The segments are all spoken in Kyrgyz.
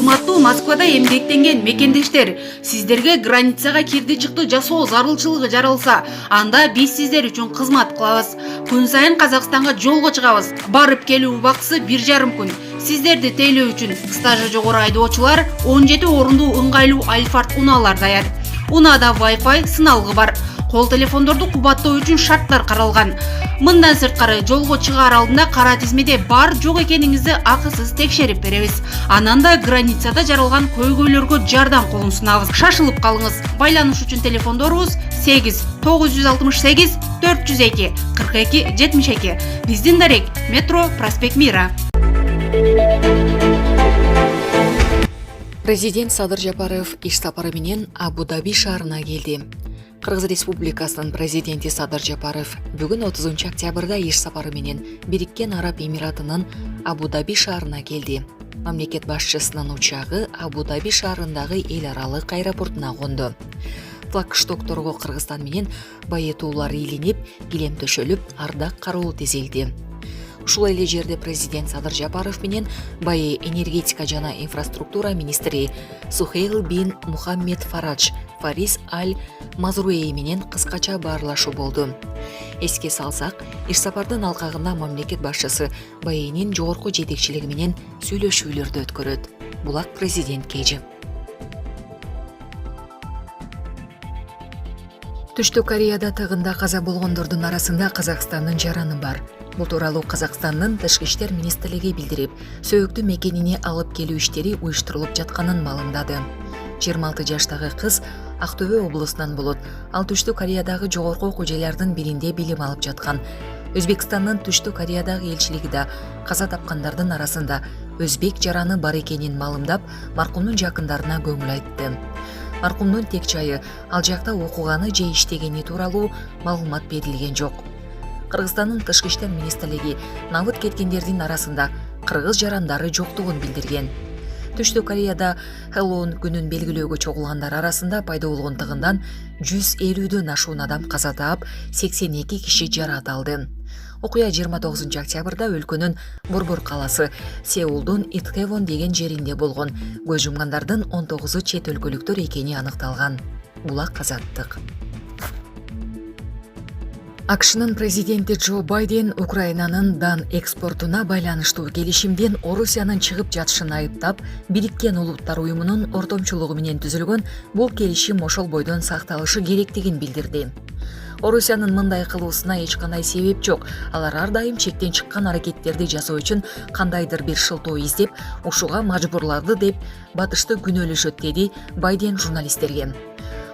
Урматтуу Москвада эмгектенген мекендештер, сиздерге границага кирди чыкты жасоо зарылчылыгы жаралса, анда биз сиздер үчүн кызмат кылабыз. Күн сайын Казакстанга жолго чыгабыз. Барып келүү убактысы 1,5 күн. Сиздерди тейлөө үчүн стажы жогору айдоочулар 17 орундуу ыңгайлуу Альфард унаалар даяр. Унада Wi-Fi сыналгы бар. Кол телефондорду кубаттоо үчүн шарттар каралган. Мындан сырткары жолго чыгаар алдында кара тизмеде бар жок экениңизди акысыз текшерип беребиз. Анан да границада жаралган көйгөйлөргө жардам колун сунабыз. Шашылып калыңыз. Байланыш үчүн телефондорубуз 8 968 402 42 72. Биздин дарек метро Проспект Мира. Президент Садыр Жапаров иш сапары менен Абу-Даби шаарына келди. Кыргыз Республикасынын президенти Садыр Жапаров бүгүн 30 октябрда иш сапары менен Бириккен Араб Эмиратынын Абу-Даби шаарына келди. Мамлекет башчысынын учагы Абу-Даби шаарындагы эл аралык аэропортуна конду. Флагштокторго Кыргызстан менен байытуулар ийилинип, килем төшөлүп, ардак кароо тизилди. Ушул эле жерде президент Садыр Жапаров менен байы энергетика жана инфраструктура министри Сухейл бин Мухаммед Фарадж Фарис Аль Мазруэй менен кыскача баарлашуу болду. Эске салсак, иш сапардын алкагында мамлекет башчысы байынын жогорку жетекчилиги менен сүйлөшүүлөрдү өткөрөт. Булак президентке эже. Түштүк Кореяда тыгында каза болгондордун арасында Казакстандын жараны бар. Бул тууралуу Казакстандын Тышкы иштер министрлиги билдирип, сөөктү мекенине алып келүү иштери уюштурулуп жатканын маалымдады. 26 жаштагы кыз Актөбө облусунан болот. Ал Түштүк Кореядагы жогорку окуу жайлардын биринде билим алып жаткан. Өзбекстандын Түштүк Кореядагы элчилиги да каза тапкандардын арасында өзбек жараны бар экенин маалымдап, маркумдун жакындарына көңүл айтты. Маркумдун тек жайы, ал жакта окуганы же иштегени тууралуу маалымат берилген жок. Кыргызстандын Тышкы иштер министрлиги набыт кеткендердин арасында кыргыз жарандары жоктугун билдирген. Түштүк Кореяда Хэллоуин күнүн белгилөөгө чогулгандар арасында пайда болгон тыгындан 150дөн ашуун адам каза таап, 82 киши жараат алды. Окуя 29 октябрда өлкөнүн Борбор каласы Сеулдун Итхэвон деген жеринде болгон. Көз жумгандардын 19-у чет өлкөлүктөр экени аныкталган. Булак Азаттык. АКШнын президенти Джо Байден Украинанын дан экспортуна байланыштуу келишимден Орусиянын чыгып жатышын айыптап, Бириккен Улуттар уюмунун ортомчулугу менен түзүлгөн бул келишим ошол бойдон сакталышы керектигин билдирди. Орусиянын мындай кылуусуна эч кандай себеп жок. Алар ар дайым чектен чыккан аракеттерди жасоо үчүн кандайдыр бир шылтоо издеп, ушуга мажбурлады деп батышты күнөөлөшөт, деди Байден журналисттерге.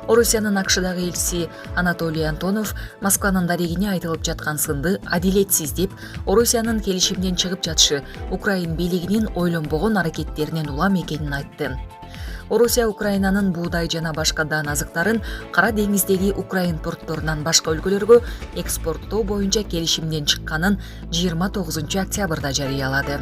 Орусиянын АКШдагы элчиси Анатолий Антонов Москванын дарегине айтылып жаткан сынды адилетсиз деп, Орусиянын келишимден чыгып жатышы Украин бийлигинин ойлонбогон аракеттеринен улам экенин айтты. Орусия Украинанын буудай жана башка дан азыктарын Кара деңиздеги Украин портторунан башка өлкөлөргө экспорттоо боюнча келишимден чыкканын 29 октябрда жарыялады.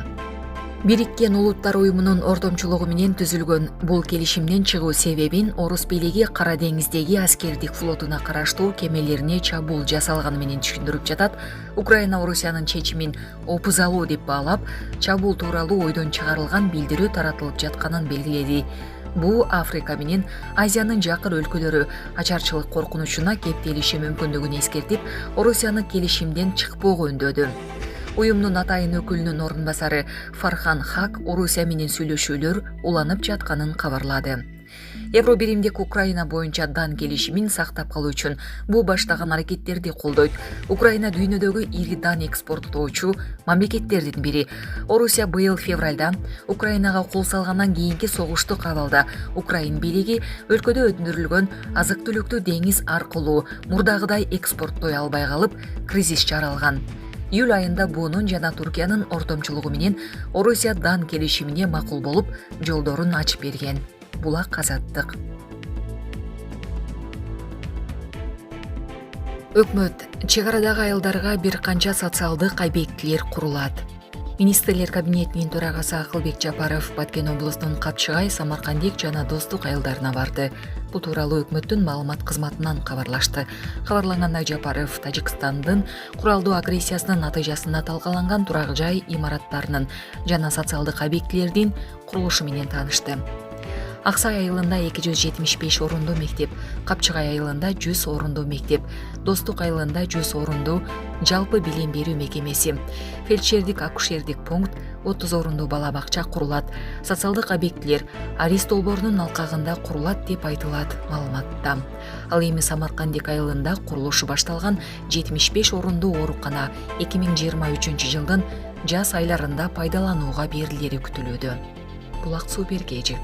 Бириккен Улуттар уюмунун ортомчулугу менен түзүлгөн бул келишимден чыгуу себебин орус бийлиги Кара деңиздеги аскердик флотуна караштуу кемелерине чабуул жасалганы менен түшүндүрүп жатат. Украина Орусиянын чечимин опузалуу деп баалап, чабуул тууралуу ойдон чыгарылган билдирүү таратылып жатканын белгиледи. Бул Африка менен Азиянын жакын өлкөлөрү ачарчылык коркунучуна кептелиши мүмкүндүгүн эскертип, Орусияны келишимден чыкпоого үндөдү. Уюмдун атайын өкүлүнүн орун басары Фархан Хак Орусия менен сүйлөшүүлөр уланып жатканын кабарлады. Евробиримдик Украина боюнча дан келишимин сактап калуу үчүн бул баштаган аракеттерди колдойт. Украина дүйнөдөгү ири дан экспорттоочу мамлекеттердин бири. Орусия быйыл февралда Украинага кол салгандан кийинки согуштук абалда Украин бийлиги өлкөдө өндүрүлгөн азык-түлүктү деңиз аркылуу мурдагыдай экспорттой албай калып, кризис жаралган. Июль айында буунун жана Туркиянын ортомчулугу менен Орусия дан келишимине макул болуп, жолдорун ачып берген. Булак Азаттык. Өкмөт чек арадагы айылдарга бир канча социалдык объектилер курулат. Министрлер кабинетинин төрагасы Акылбек Жапаров Баткен облусунун Капчыгай, Самаркандик жана Достук айылдарына барды. Бул тууралуу өкмөттүн маалымат кызматынан кабарлашты. Кабарлангандай, Жапаров Тажикстандын куралдуу агрессиясынын натыйжасында талкаланган турак жай имараттарынын жана социалдык объектилердин курулушу менен таанышты. Аксай айылында 275 орундуу мектеп, Капчыгай айылында 100 орундуу мектеп, Достук айылында 100 орундуу жалпы билим берүү мекемеси, фельдшердик акушердик пункт, 30 орундуу бала бакча курулат, социалдык объектилер Арис долбоорунун алкагында курулат деп айтылат маалыматта. Ал эми Самаркандик айылында курулушу башталган 75 орундуу оорукана 2023 жылдын жаз айларында пайдаланууга берилери күтүлүүдө. Булак Суу Бергежи.